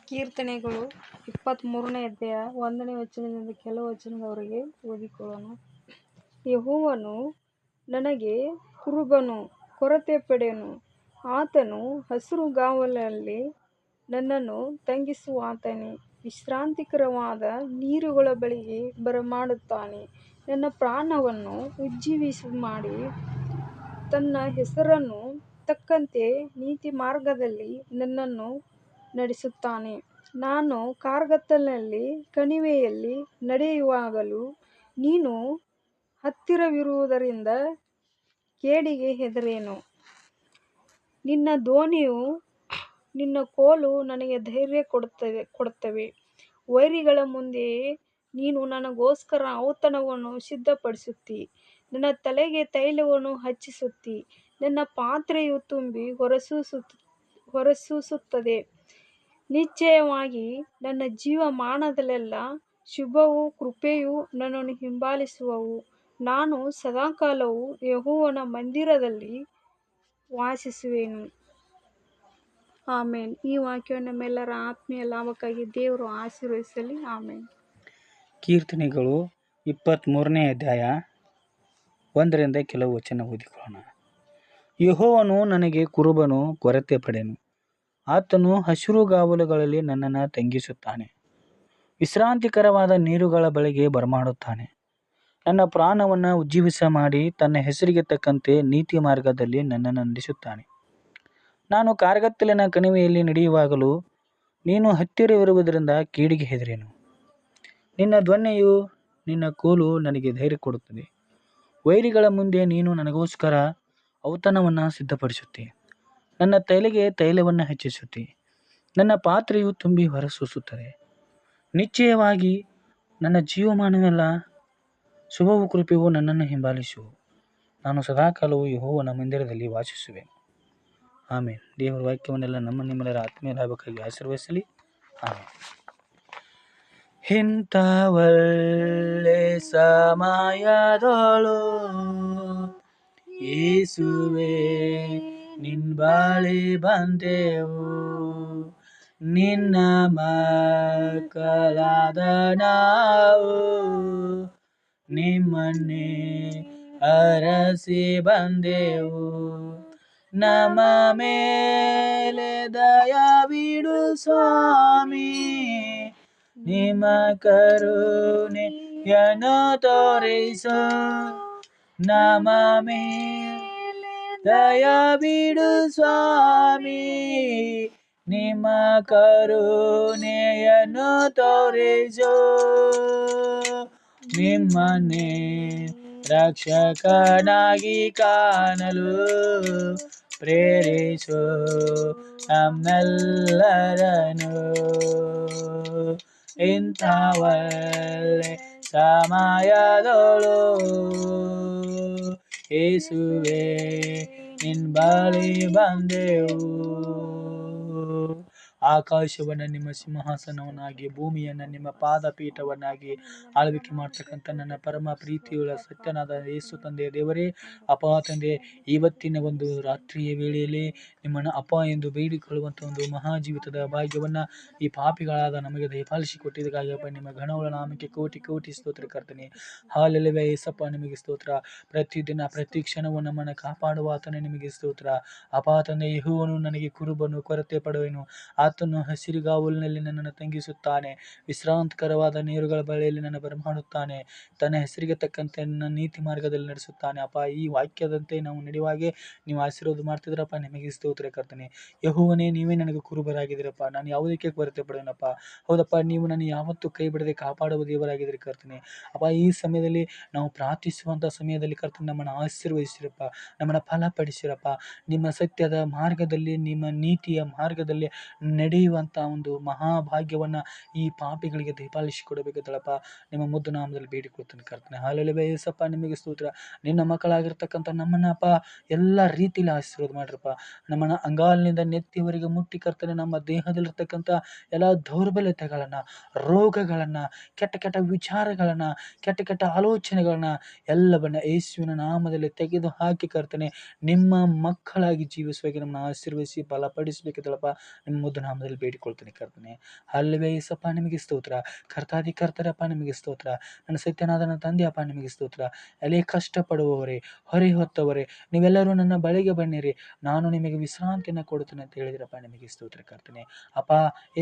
ಕೀರ್ತನೆಗಳು 23ನೇ ಅಧ್ಯಾಯ 1ನೇ ವಚನದಿಂದ ಕೆಲವು ವಚನದವರೆಗೆ ಓದಿಕೊಳ್ಳೋಣ. ಯೆಹೋವನು ನನಗೆ ಕುರುಬನು, ಕೊರತೆ ಪಡೆಯನು. ಆತನು ಹಸಿರುಗಾವಲಲ್ಲಿ ನನ್ನನ್ನು ತಂಗಿಸುವಾತನೇ. ವಿಶ್ರಾಂತಿಕರವಾದ ನೀರುಗಳ ಬಳಿಗೆ ಬರಮಾಡುತ್ತಾನೆ. ನನ್ನ ಪ್ರಾಣವನ್ನು ಉಜ್ಜೀವಿಸಮಾಡಿ ತನ್ನ ಹೆಸರನ್ನು ತಕ್ಕಂತೆ ನೀತಿ ಮಾರ್ಗದಲ್ಲಿ ನನ್ನನ್ನು ನಡೆಸುತ್ತಾನೆ. ನಾನು ಕಾರ್ಗತ್ತಲಿನಲ್ಲಿ ಕಣಿವೆಯಲ್ಲಿ ನಡೆಯುವಾಗಲೂ ನೀನು ಹತ್ತಿರವಿರುವುದರಿಂದ ಕೇಡಿಗೆ ಹೆದರೆನು. ನಿನ್ನ ಧ್ವನಿಯೂ ನಿನ್ನ ಕೋಲು ನನಗೆ ಧೈರ್ಯ ಕೊಡುತ್ತವೆ. ವೈರಿಗಳ ಮುಂದೆ ನೀನು ನನಗೋಸ್ಕರ ಔತಣವನ್ನು ಸಿದ್ಧಪಡಿಸುತ್ತೀ. ನನ್ನ ತಲೆಗೆ ತೈಲವನ್ನು ಹಚ್ಚಿಸುತ್ತೀ. ನನ್ನ ಪಾತ್ರೆಯು ತುಂಬಿ ಹೊರಸೂಸುತ್ತದೆ. ನಿಶ್ಚಯವಾಗಿ ನನ್ನ ಜೀವಮಾನದಲ್ಲೆಲ್ಲ ಶುಭವೂ ಕೃಪೆಯೂ ನನ್ನನ್ನು ಹಿಂಬಾಲಿಸುವವು. ನಾನು ಸದಾಕಾಲವೂ ಯೆಹೋವನ ಮಂದಿರದಲ್ಲಿ ವಾಸಿಸುವೆನು. ಆಮೆನ್. ಈ ವಾಕ್ಯವನ್ನು ನಮ್ಮೆಲ್ಲರ ಆತ್ಮೀಯ ಲಾಭಕ್ಕಾಗಿ ದೇವರು ಆಶೀರ್ವದಿಸಲಿ. ಆಮೆನ್. ಕೀರ್ತನೆಗಳು 23ನೇ ಅಧ್ಯಾಯ 1ರಿಂದ ಕೆಲವು ವಚನ ಓದಿಕೊಳ್ಳೋಣ. ಯೆಹೋವನು ನನಗೆ ಕುರುಬನು, ಕೊರತೆ ಪಡೆಯನು. ಆತನು ಹಸಿರುಗಾವಲುಗಳಲ್ಲಿ ನನ್ನನ್ನು ತಂಗಿಸುತ್ತಾನೆ. ವಿಶ್ರಾಂತಿಕರವಾದ ನೀರುಗಳ ಬಳಿಗೆ ಬರಮಾಡುತ್ತಾನೆ. ನನ್ನ ಪ್ರಾಣವನ್ನು ಉಜ್ಜೀವಿಸ ಮಾಡಿ ತನ್ನ ಹೆಸರಿಗೆ ತಕ್ಕಂತೆ ನೀತಿ ಮಾರ್ಗದಲ್ಲಿ ನನ್ನನ್ನು ನಡೆಸುತ್ತಾನೆ. ನಾನು ಕಾರ್ಗತ್ತಲಿನ ಕಣಿವೆಯಲ್ಲಿ ನಡೆಯುವಾಗಲೂ ನೀನು ಹತ್ತಿರವಿರುವುದರಿಂದ ಕೇಡಿಗೆ ಹೆದರೆನು. ನಿನ್ನ ಧ್ವನಿಯೂ ನಿನ್ನ ಕೋಲು ನನಗೆ ಧೈರ್ಯ ಕೊಡುತ್ತದೆ. ವೈರಿಗಳ ಮುಂದೆ ನೀನು ನನಗೋಸ್ಕರ ಔತಣವನ್ನು ಸಿದ್ಧಪಡಿಸುತ್ತೀ. ನನ್ನ ತಲೆಗೆ ತೈಲವನ್ನು ಹೆಚ್ಚಿಸುತ್ತೀ. ನನ್ನ ಪಾತ್ರೆಯು ತುಂಬಿ ಹೊರಸೂಸುತ್ತದೆ. ನಿಶ್ಚಯವಾಗಿ ನನ್ನ ಜೀವಮಾನವೆಲ್ಲ ಶುಭವೂ ಕೃಪೆಯೂ ನನ್ನನ್ನು ಹಿಂಬಾಲಿಸುವು. ನಾನು ಸದಾಕಾಲವೂ ಯೆಹೋವನ ಮಂದಿರದಲ್ಲಿ ವಾಸಿಸುವೆನು. ಆಮೇಲೆ ದೇವರ ವಾಕ್ಯವನ್ನೆಲ್ಲ ನಿಮ್ಮೆಲ್ಲರ ಆತ್ಮೀಯ ಲಾಭಕ್ಕಾಗಿ ಆಶೀರ್ವದಿಸಲಿ. ಆಮೇಲೆ ಇಂಥ ಒಳ್ಳೆ ಸಮಯದೊಳು ಯೇಸುವೇ ನಿನ್ನ ಬಳಿ ಬಂದೆವು. ನಿನ್ನ ಮಕ್ಕಳಾದ ನಾವು ನಿಮ್ಮನ್ನೇ ಅರಸಿ ಬಂದೆವು. ನಮ್ಮ ಮೇಲೆ ದಯವಿಡು ಸ್ವಾಮಿ, ನಿಮ್ಮ ಕರುಣೆಯನ್ನು ತೋರಿಸು. ನಮ್ಮ ಮೇಲೆ ದಯವಿಡು ಸ್ವಾಮಿ, ನಿಮ್ಮ ಕರುಣೆಯನ್ನು ತೋರಿಸು. ನಿಮ್ಮನ್ನೇ ರಕ್ಷಕನಾಗಿ ಕಾಣಲು ಪ್ರೇರಿಸು ನಮ್ಮೆಲ್ಲರನ್ನು. ಇಂಥ ಒಳ್ಳೆ ಸಮಯದೊಳು ಯೇಸುವೇ ನಿನ್ನ ಬಳಿ ಬಂದೆವು. ಆಕಾಶವನ್ನು ನಿಮ್ಮ ಸಿಂಹಾಸನವನ್ನಾಗಿ, ಭೂಮಿಯನ್ನು ನಿಮ್ಮ ಪಾದಪೀಠವನ್ನಾಗಿ ಆಳ್ವಿಕೆ ಮಾಡ್ತಕ್ಕಂಥ ನನ್ನ ಪರಮ ಪ್ರೀತಿಯುಳ್ಳ ಸತ್ಯನಾದ ಯೇಸು ತಂದೆಯ ದೇವರೇ, ಅಪ್ಪ ತಂದೆ, ಇವತ್ತಿನ ಒಂದು ರಾತ್ರಿಯ ವೇಳೆಯಲ್ಲಿ ನಿಮ್ಮನ್ನು ಅಪ್ಪ ಎಂದು ಬೇಡಿಕೊಳ್ಳುವಂಥ ಒಂದು ಮಹಾ ಜೀವಿತದ ಭಾಗ್ಯವನ್ನು ಈ ಪಾಪಿಗಳಾದ ನಮಗೆ ದಯಪಾಲಿಸಿಕೊಟ್ಟಿದ್ದಕ್ಕಾಗಿ ಅಪ್ಪ ನಿಮ್ಮ ಘನವುಳ್ಳ ನಾಮಕ್ಕೆ ಕೋಟಿ ಕೋಟಿ ಸ್ತೋತ್ರ ಕರ್ತನೆ. ಹಾಲೆಲೂಯಾ ಯೇಸಪ್ಪ, ನಿಮಗೆ ಸ್ತೋತ್ರ. ಪ್ರತಿದಿನ ಪ್ರತಿ ಕ್ಷಣವೂ ನಮ್ಮನ್ನು ಕಾಪಾಡುವ ಆತನೇ ನಿಮಗೆ ಸ್ತೋತ್ರ. ಅಪ್ಪ ತಂದೆ, ಯೆಹೋವನು ನನಗೆ ಕುರುಬನು, ಕೊರತೆ ಪಡುವೆನು. ಆತನು ಹಸಿರುಗಾವಲಿನಲ್ಲಿ ನನ್ನನ್ನು ತಂಗಿಸುತ್ತಾನೆ. ವಿಶ್ರಾಂತಿಕರವಾದ ನೀರುಗಳ ಬಳಿಯಲ್ಲಿ ನನ್ನ ಬರಮಾಡುತ್ತಾನೆ. ತನ್ನ ಹೆಸರಿಗೆ ತಕ್ಕಂತೆ ನನ್ನ ನೀತಿ ಮಾರ್ಗದಲ್ಲಿ ನಡೆಸುತ್ತಾನೆ. ಅಪ್ಪ, ಈ ವಾಕ್ಯದಂತೆ ನಾವು ನಡೆಯುವಾಗೆ ನೀವು ಆಶೀರ್ವಾದ ಮಾಡ್ತಿದ್ರಪ್ಪ, ನಿಮಗೆ ಸ್ತೋತ್ರ ಕರ್ತನೆ. ಯೆಹೋವನೇ, ನೀವೇ ನನಗೆ ಕುರುಬರಾಗಿದ್ದೀರಪ್ಪ. ನಾನು ಯಾವುದಕ್ಕೆ ಕೊರತೆ ಪಡೆಯನಪ್ಪ. ಹೌದಪ್ಪ, ನೀವು ನನ್ನ ಯಾವತ್ತೂ ಕೈ ಬಿಡದೆ ಕಾಪಾಡುವ ದೇವರಾಗಿದ್ದೀರಿ ಕರ್ತನೆ. ಅಪ್ಪ, ಈ ಸಮಯದಲ್ಲಿ ನಾವು ಪ್ರಾರ್ಥಿಸುವಂಥ ಸಮಯದಲ್ಲಿ ಕರ್ತನೆ ನಮ್ಮನ್ನು ಆಶೀರ್ವದಿಸಿರಪ್ಪ, ನಮ್ಮನ್ನು ಫಲಪಡಿಸಿರಪ್ಪ. ನಿಮ್ಮ ಸತ್ಯದ ಮಾರ್ಗದಲ್ಲಿ, ನಿಮ್ಮ ನೀತಿಯ ಮಾರ್ಗದಲ್ಲಿ ನಡೆಯುವಂಥ ಒಂದು ಮಹಾಭಾಗ್ಯವನ್ನು ಈ ಪಾಪಿಗಳಿಗೆ ದಯಪಾಲಿಸಿಕೊಡಬೇಕಂತೇಳಪ್ಪ ನಿಮ್ಮ ಮುದ್ದು ನಾಮದಲ್ಲಿ ಬೇಡಿಕೊಳ್ತೀನಿ ಕರ್ತನೆ. ಹಾಲೆಲೂಯಾ ಯೇಸಪ್ಪ, ನಿಮಗೆ ಸ್ತೋತ್ರ. ನಿನ್ನ ಮಕ್ಕಳಾಗಿರ್ತಕ್ಕಂಥ ನಮ್ಮನ್ನಪ್ಪ ಎಲ್ಲ ರೀತಿಯಲ್ಲಿ ಆಶೀರ್ವಾದ ಮಾಡಿರಪ್ಪ. ನಮ್ಮನ್ನು ಅಂಗಾಲಿನಿಂದ ನೆತ್ತಿಯವರೆಗೆ ಮುಟ್ಟಿ ಕರ್ತನೆ, ನಮ್ಮ ದೇಹದಲ್ಲಿರ್ತಕ್ಕಂಥ ಎಲ್ಲ ದೌರ್ಬಲ್ಯತೆಗಳನ್ನು, ರೋಗಗಳನ್ನು, ಕೆಟ್ಟ ಕೆಟ್ಟ ವಿಚಾರಗಳನ್ನು, ಕೆಟ್ಟ ಕೆಟ್ಟ ಆಲೋಚನೆಗಳನ್ನು ಎಲ್ಲವನ್ನು ಯೇಸುವಿನ ನಾಮದಲ್ಲಿ ತೆಗೆದು ಹಾಕಿ ಕರ್ತನೆ, ನಿಮ್ಮ ಮಕ್ಕಳಾಗಿ ಜೀವಿಸುವಾಗೆ ನಮ್ಮನ್ನು ಆಶೀರ್ವದಿಸಿ ಬಲಪಡಿಸಬೇಕಂತೇಳಪ್ಪ ನಿಮ್ಮ ಮುದ್ದು ನಾಮದಲ್ಲಿ ಬೇಡಿಕೊಳ್ತೇನೆ ಕರ್ತನೆ. ಹಲ್ಲವೇ ಏಸಪ್ಪ ನಿಮಗೆ ಸ್ತೋತ್ರ. ಕರ್ತಾದಿ ಕರ್ತರಪ್ಪ ನಿಮಗೆ ಸ್ತೋತ್ರ. ನನ್ನ ಸತ್ಯನಾದ ನನ್ನ ತಂದೆಯಪ್ಪ ನಿಮಗೆ ಸ್ತೋತ್ರ. ಎಲೆ ಕಷ್ಟಪಡುವವರೇ, ಹೊರೆ ಹೊತ್ತವರೇ, ನೀವೆಲ್ಲರೂ ನನ್ನ ಬಳಿಗೆ ಬನ್ನಿರಿ, ನಾನು ನಿಮಗೆ ವಿಶ್ರಾಂತಿಯನ್ನು ಕೊಡುತ್ತೇನೆ ಅಂತ ಹೇಳಿದ್ರಪ್ಪ, ನಿಮಗೆ ಸ್ತೋತ್ರ ಕರ್ತನೆ. ಅಪ್ಪ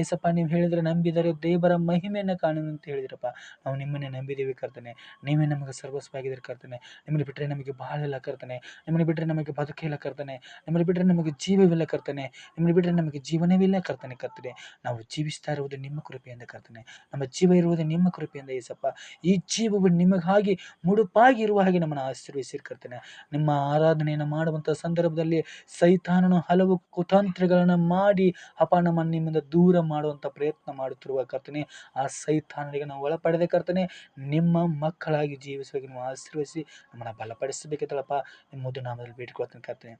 ಏಸಪ್ಪ, ನೀವು ಹೇಳಿದರೆ ನಂಬಿದರೆ ದೇವರ ಮಹಿಮೆಯನ್ನು ಕಾಣುವ ಅಂತ ಹೇಳಿದ್ರಪ್ಪ. ನಾವು ನಿಮ್ಮನ್ನೇ ನಂಬಿದ್ದೀವಿ ಕರ್ತನೆ. ನೀವೇ ನಮಗೆ ಸರ್ವಸ್ವಾಗಿದ್ದೀರಿ ಕರ್ತನೆ. ನಿಮ್ಮನ್ನು ಬಿಟ್ಟರೆ ನಮಗೆ ಬಾಳಿಲ್ಲ ಕರ್ತನೆ. ನಿಮ್ಮನ್ನು ಬಿಟ್ಟರೆ ನಮಗೆ ಬದುಕಿಲ್ಲ ಕರ್ತನೆ. ನಿಮ್ಮನ್ನು ಬಿಟ್ಟರೆ ನಮಗೆ ಜೀವವಿಲ್ಲ ಕರ್ತನೆ. ನಿಮ್ಮನ್ನು ಬಿಟ್ಟರೆ ನಮಗೆ ಜೀವನವಿಲ್ಲ ಕರ್ತನೆ. ನಾವು ಜೀವಿಸ್ತಾ ಇರುವುದು ನಿಮ್ಮ ಕೃಪೆಯಿಂದ ಕರ್ತನೆ. ನಮ್ಮ ಜೀವ ಇರುವುದು ನಿಮ್ಮ ಕೃಪೆಯಿಂದ ಏಸಪ್ಪ. ಈ ಜೀವವು ನಿಮಗಾಗಿ ಮುಡುಪಾಗಿ ಇರುವ ಹಾಗೆ ನಮ್ಮನ್ನು ಆಶೀರ್ವದಿಸಿರಿ ಕರ್ತನೆ. ನಿಮ್ಮ ಆರಾಧನೆಯನ್ನು ಮಾಡುವಂಥ ಸಂದರ್ಭದಲ್ಲಿ ಸೈತಾನನು ಹಲವು ಕುತಂತ್ರಗಳನ್ನು ಮಾಡಿ ಅಪ್ಪ ನಮ್ಮನ್ನು ನಿಮ್ಮಿಂದ ದೂರ ಮಾಡುವಂಥ ಪ್ರಯತ್ನ ಮಾಡುತ್ತಿರುವ ಕರ್ತನೆ, ಆ ಸೈತಾನನಿಗೆ ನಾವು ಒಳಪಡೆದ ಕರ್ತನೆ, ನಿಮ್ಮ ಮಕ್ಕಳಾಗಿ ಜೀವಿಸುವಾಗಿ ನೀವು ಆಶೀರ್ವದಿಸಿ ನಮ್ಮನ್ನು ಬಲಪಡಿಸಬೇಕತ್ತಲ್ಲಪ್ಪ. ನಿಮ್ಮ ನಾಮದಲ್ಲಿ ಬೇಡಿಕೊಳ್ತೀನಿ ಕರ್ತನೆ.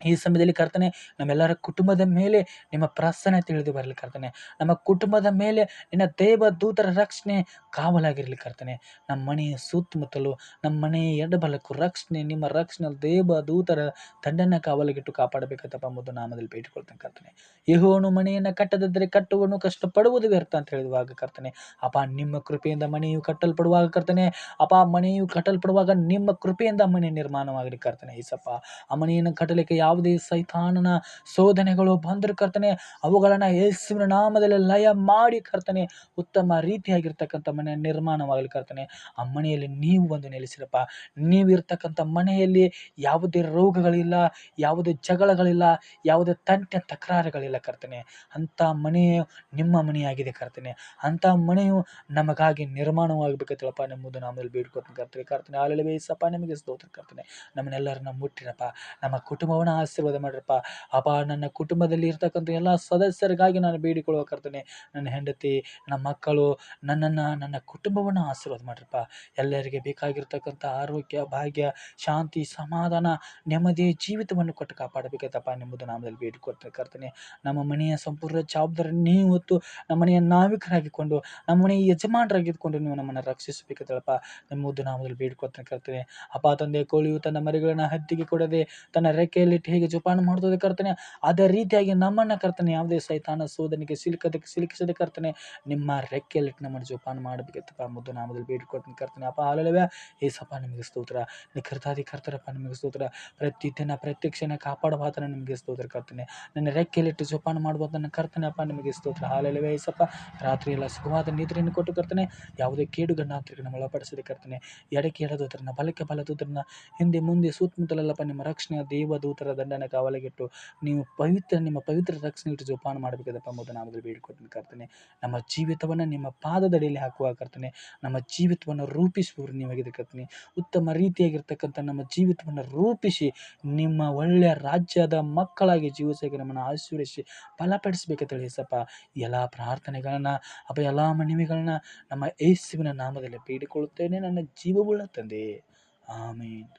ಈ ಸಮಯದಲ್ಲಿ ಕರ್ತನೆ, ನಮ್ಮೆಲ್ಲರ ಕುಟುಂಬದ ಮೇಲೆ ನಿಮ್ಮ ಪ್ರಸನ್ನ ತಿಳಿದು ಬರಲಿ ಕರ್ತನೆ. ನಮ್ಮ ಕುಟುಂಬದ ಮೇಲೆ ನಿನ್ನ ದೇವ ದೂತರ ರಕ್ಷಣೆ ಕಾವಲಾಗಿರಲಿ ಕರ್ತನೆ. ನಮ್ಮ ಮನೆಯ ಸುತ್ತಮುತ್ತಲು, ನಮ್ಮ ಮನೆಯ ಎಡಬಲಕ್ಕೂ ರಕ್ಷಣೆ, ನಿಮ್ಮ ರಕ್ಷಣೆ ದೇವ ದೂತರ ದಂಡನ್ನು ಕಾವಲಾಗಿಟ್ಟು ಕಾಪಾಡಬೇಕಂತಪ್ಪ ಮುದ್ದು ನಾಮದಲ್ಲಿ ಬೇಡಿಕೊಳ್ತೇನೆ ಕರ್ತನೆ. ಯೆಹೋವನು ಮನೆಯನ್ನು ಕಟ್ಟದಿದ್ದರೆ ಕಟ್ಟುವನು ಕಷ್ಟಪಡುವುದು ವ್ಯರ್ಥ ಅಂತ ಹೇಳಿರುವಾಗ ಕರ್ತನೆ, ಅಪ್ಪ ನಿಮ್ಮ ಕೃಪೆಯಿಂದ ಮನೆಯು ಕಟ್ಟಲ್ಪಡುವಾಗ ಕರ್ತನೆ, ಅಪ್ಪ ಮನೆಯು ಕಟ್ಟಲ್ಪಡುವಾಗ ನಿಮ್ಮ ಕೃಪೆಯಿಂದ ಮನೆ ನಿರ್ಮಾಣವಾಗಲಿ ಕರ್ತನೆ. ಈಸಪ್ಪ, ಆ ಮನೆಯನ್ನು ಕಟ್ಟಲಿಕ್ಕೆ ಯಾವುದೇ ಸೈತಾನನ ಶೋಧನೆಗಳು ಬಂದರೂ ಕರ್ತನೆ, ಅವುಗಳನ್ನು ಯೇಸುವಿನ ನಾಮದಲ್ಲಿ ಲಯ ಮಾಡಿ ಕರ್ತನೆ, ಉತ್ತಮ ರೀತಿಯಾಗಿರ್ತಕ್ಕಂಥ ಮನೆ ನಿರ್ಮಾಣವಾಗಲಿ ಕರ್ತನೆ. ಆ ಮನೆಯಲ್ಲಿ ನೀವು ಬಂದು ನೆಲೆಸಿರಪ್ಪ. ನೀವಿರ್ತಕ್ಕಂಥ ಮನೆಯಲ್ಲಿ ಯಾವುದೇ ರೋಗಗಳಿಲ್ಲ, ಯಾವುದೇ ಜಗಳಗಳಿಲ್ಲ, ಯಾವುದೇ ತಂಟೆ ತಕರಾರುಗಳಿಲ್ಲ ಕರ್ತನೆ. ಅಂಥ ಮನೆಯು ನಿಮ್ಮ ಮನೆಯಾಗಿದೆ ಕರ್ತನೆ. ಅಂಥ ಮನೆಯು ನಮಗಾಗಿ ನಿರ್ಮಾಣವಾಗಬೇಕಂತೇಳಪ್ಪ ನೆಮ್ಮದು ನಾಮದಲ್ಲಿ ಬೇಡ್ಕೊತೀನಿ ಕರ್ತನೆ. ಕರ್ತನೆ ಹಾಲೆಲೂಯಾ ಯೇಸಪ್ಪ, ನಿಮಗೆ ಸ್ತೋತ್ರ ಕರ್ತನೆ. ನಮ್ಮನ್ನೆಲ್ಲರನ್ನ ಮುಟ್ಟಿರಪ್ಪ, ನಮ್ಮ ಕುಟುಂಬವನ್ನು ಆಶೀರ್ವಾದ ಮಾಡಿರಪ್ಪ. ಅಪ್ಪ, ನನ್ನ ಕುಟುಂಬದಲ್ಲಿ ಇರ್ತಕ್ಕಂಥ ಎಲ್ಲ ಸದಸ್ಯರಿಗಾಗಿ ನಾನು ಬೇಡಿಕೊಳ್ಳುವ ಕರ್ತನೆ, ನನ್ನ ಹೆಂಡತಿ, ನನ್ನ ಮಕ್ಕಳು, ನನ್ನ ಕುಟುಂಬವನ್ನು ಆಶೀರ್ವಾದ ಮಾಡಿರಪ್ಪ. ಎಲ್ಲರಿಗೆ ಬೇಕಾಗಿರ್ತಕ್ಕಂಥ ಆರೋಗ್ಯ, ಭಾಗ್ಯ, ಶಾಂತಿ, ಸಮಾಧಾನ, ನೆಮ್ಮದಿ ಜೀವಿತವನ್ನು ಕೊಟ್ಟು ಕಾಪಾಡಬೇಕಂತಪ್ಪ ನೆಮ್ಮದು ನಾಮದಲ್ಲಿ ಬೇಡಿಕೊಡ್ತೇನೆ ಕರ್ತನೆ. ನಮ್ಮ ಮನೆಯ ಸಂಪೂರ್ಣ ಜವಾಬ್ದಾರಿ ನೀವು ಹೊತ್ತು ನಮ್ಮ ಮನೆಯ ನಾವಿಕರಾಗಿಕೊಂಡು, ನಮ್ಮ ಮನೆಯ ಯಜಮಾನರಾಗಿದ್ದುಕೊಂಡು ನೀವು ನಮ್ಮನ್ನು ರಕ್ಷಿಸಬೇಕಂತೇಳಪ್ಪ ನೆಮ್ಮದು ನಾಮದಲ್ಲಿ ಬೇಡಿಕೊಡ್ತೇನೆ ಕರ್ತನೆ. ಅಪ್ಪ ತಂದೆ, ಕೋಳಿಯು ತನ್ನ ಮರಿಗಳನ್ನು ಹದ್ದಿಗೆ ಕೊಡದೆ ತನ್ನ ರೆಕ್ಕೆಯಲ್ಲಿಟ್ಟು ಹೇಗೆ ಜೋಪಾನ ಮಾಡ್ತದೆ ಕರ್ತನೆ, ಅದೇ ರೀತಿಯಾಗಿ ನಮ್ಮನ್ನು ಕರ್ತನೆ ಯಾವುದೇ ಸೈತಾನ ಶೋಧನೆಗೆ ಸಿಲುಕಿಸದೆ ಕರ್ತನೆ, ನಿಮ್ಮ ರೆಕ್ಕೆಯಲ್ಲಿಟ್ಟು ನಮ್ಮನ್ನು ಜೋಪಾನ ಮಾಡಬೇಕಂತಪ್ಪ ಮುದ್ದು ನಾಮದಲ್ಲಿ ಬೇಡಿಕೊಡ್ತೀನಿ ಕರ್ತನೆ. ಅಪ್ಪ ಹಾಲೆಲೂಯಾ ಯೇಸಪ್ಪ, ನಿಮಗೆ ಸ್ತೋತ್ರ. ಕರ್ತಾದಿ ಕರ್ತರಪ್ಪ, ನಿಮಗೆ ಸ್ತೋತ್ರ. ಪ್ರತಿದಿನ ಪ್ರತ್ಯಕ್ಷನ ಕಾಪಾಡುವಾತನ ನಿಮಗೆ ಸ್ತೋತ್ರ ಕರ್ತನೆ. ನನ್ನ ರೆಕ್ಕೆಯಲ್ಲಿಟ್ಟು ಜೋಪಾನ ಮಾಡುವಾತನ ಕರ್ತನೆ ಅಪ್ಪ, ನಿಮಗೆ ಸ್ತೋತ್ರ. ಹಾಲೆಲೂಯಾ ಯೇಸಪ್ಪ, ರಾತ್ರಿ ಎಲ್ಲ ಸುಖವಾದ ನಿದ್ರೆಯನ್ನು ಕೊಟ್ಟು ಕರ್ತನೆ, ಯಾವುದೇ ಕೇಡು ಗಂಡಾಂತರಕ್ಕೆ ನಮ್ಮ ಒಳಪಡಿಸದೆ ಕರ್ತನೆ, ಎಡಕ್ಕೆ ಎಡದೂತರನ್ನ, ಬಲಕ್ಕೆ ಬಲದೂತರನ್ನ, ಹಿಂದೆ ಮುಂದೆ ಸುತ್ತಮುತ್ತಲೆಲ್ಲಪ್ಪ ನಿಮ್ಮ ರಕ್ಷಣೆಯ ದೇವದೂತರ ದಂಡನ ಕಾವಲಿಗಿಟ್ಟು ನೀವು ನಿಮ್ಮ ಪವಿತ್ರ ರಕ್ಷಣೆ ಇಟ್ಟು ಜೋಪಾನ ಮಾಡಬೇಕದಪ್ಪ ಮೊದಲು ನಾಮದಲ್ಲಿ ಬೇಡಿಕೊಡ್ತೀನಿ ಕರ್ತನೆ. ನಮ್ಮ ಜೀವಿತವನ್ನು ನಿಮ್ಮ ಪಾದದಡಿಯಲ್ಲಿ ಹಾಕುವ ಕರ್ತನೆ, ನಮ್ಮ ಜೀವಿತವನ್ನು ರೂಪಿಸುವವರು ನೀವಾಗಿದೆ ಕರ್ತನೆ. ಉತ್ತಮ ರೀತಿಯಾಗಿರ್ತಕ್ಕಂಥ ನಮ್ಮ ಜೀವಿತವನ್ನು ರೂಪಿಸಿ ನಿಮ್ಮ ಒಳ್ಳೆಯ ರಾಜ್ಯದ ಮಕ್ಕಳಾಗಿ ಜೀವಿಸೋಕೆ ನಮ್ಮನ್ನು ಆಶೀರ್ವದಿಸಿ ಬಲಪಡಿಸಬೇಕಂತ ಹೇಳಿ ಸಪ್ಪ ಎಲ್ಲ ಪ್ರಾರ್ಥನೆಗಳನ್ನು ಅಪ್ಪ, ಎಲ್ಲ ಮನವಿಗಳನ್ನ ನಮ್ಮ ಯೇಸುವಿನ ನಾಮದಲ್ಲಿ ಬೇಡಿಕೊಳ್ಳುತ್ತೇನೆ, ನನ್ನ ಜೀವವುಳ್ಳ ತಂದೆ. ಆಮೇನ್.